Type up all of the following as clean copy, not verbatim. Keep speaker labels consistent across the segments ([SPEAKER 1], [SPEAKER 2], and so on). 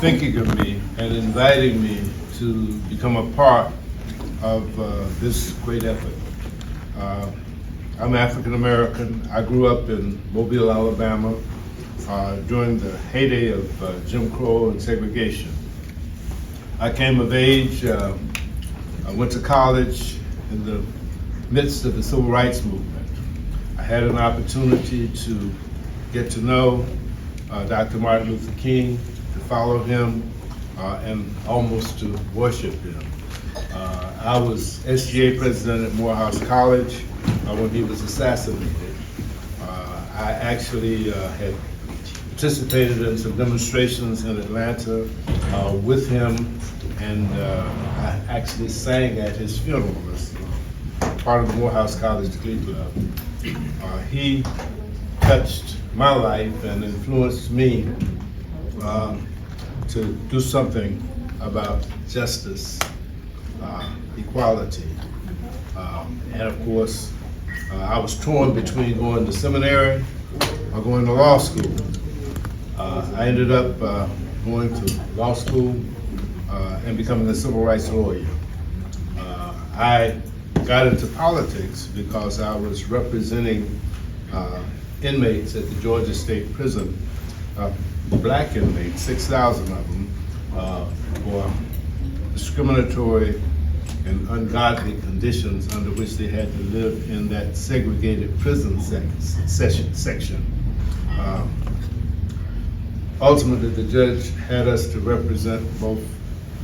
[SPEAKER 1] thinking of me and inviting me to become a part of this great effort. I'm African American. I grew up in Mobile, Alabama during the heyday of Jim Crow and segregation. I came of age, I went to college in the midst of the civil rights movement. I had an opportunity to get to know Dr. Martin Luther King, to follow him, and almost to worship him. I was SGA president at Morehouse College when he was assassinated. I actually had participated in some demonstrations in Atlanta with him, and I actually sang at his funeral as part of the Morehouse College Glee Club. He touched my life and influenced me to do something about justice, equality, and of course, I was torn between going to seminary or going to law school. I ended up going to law school and becoming a civil rights lawyer. I got into politics because I was representing inmates at the Georgia State Prison, black inmates, 6,000 of them, for discriminatory and ungodly conditions under which they had to live in that segregated prison section. Ultimately, the judge had us to represent both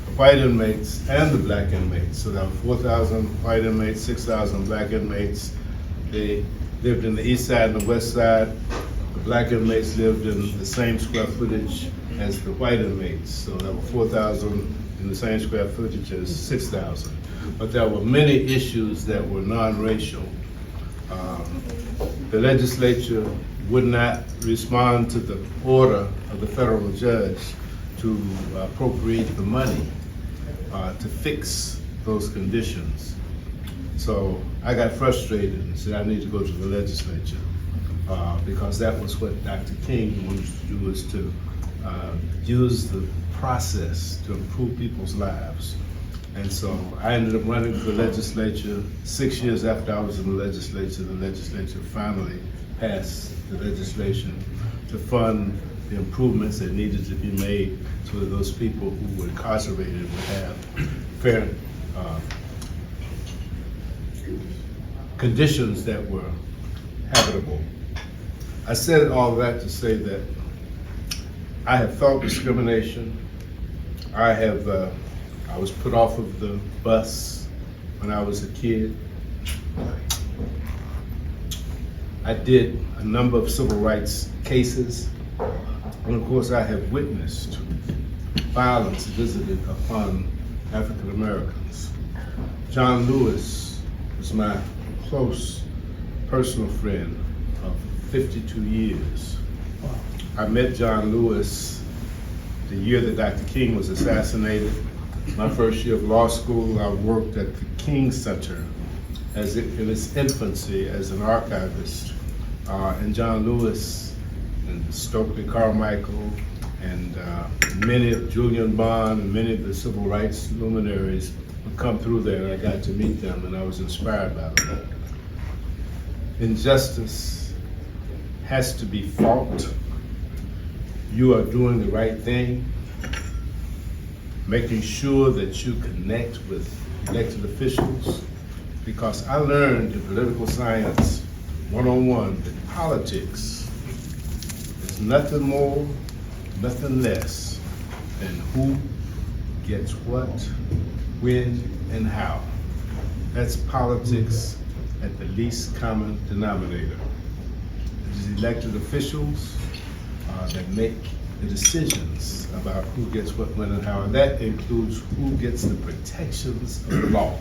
[SPEAKER 1] the white inmates and the black inmates. So there were 4,000 white inmates, 6,000 black inmates. They lived in the east side and the west side. The black inmates lived in the same square footage as the white inmates. So there were 4,000 in the same square footage as 6,000. But there were many issues that were non-racial. The legislature would not respond to the order of the federal judge to appropriate the money to fix those conditions. So I got frustrated and said I need to go to the legislature because that was what Dr. King wanted to do, was to use the process to improve people's lives. And so I ended up running for the legislature. 6 years after I was in the legislature finally passed the legislation to fund the improvements that needed to be made so that those people who were incarcerated would have fair conditions that were habitable. I said all that to say that I have felt discrimination. I was put off of the bus when I was a kid. I did a number of civil rights cases, and of course I have witnessed violence visited upon African Americans. John Lewis was my close personal friend of 52 years. I met John Lewis the year that Dr. King was assassinated. My first year of law school, I worked at the King Center in its infancy as an archivist. And John Lewis and Stokely Carmichael and many of Julian Bond and many of the civil rights luminaries would come through there, and I got to meet them, and I was inspired by them. Injustice has to be fought. You are doing the right thing, making sure that you connect with elected officials, because I learned in political science 101 that politics is nothing more, nothing less than who gets what, when, and how. That's politics at the least common denominator. It is elected officials that make the decisions about who gets what, when, and how, and that includes who gets the protections of the law.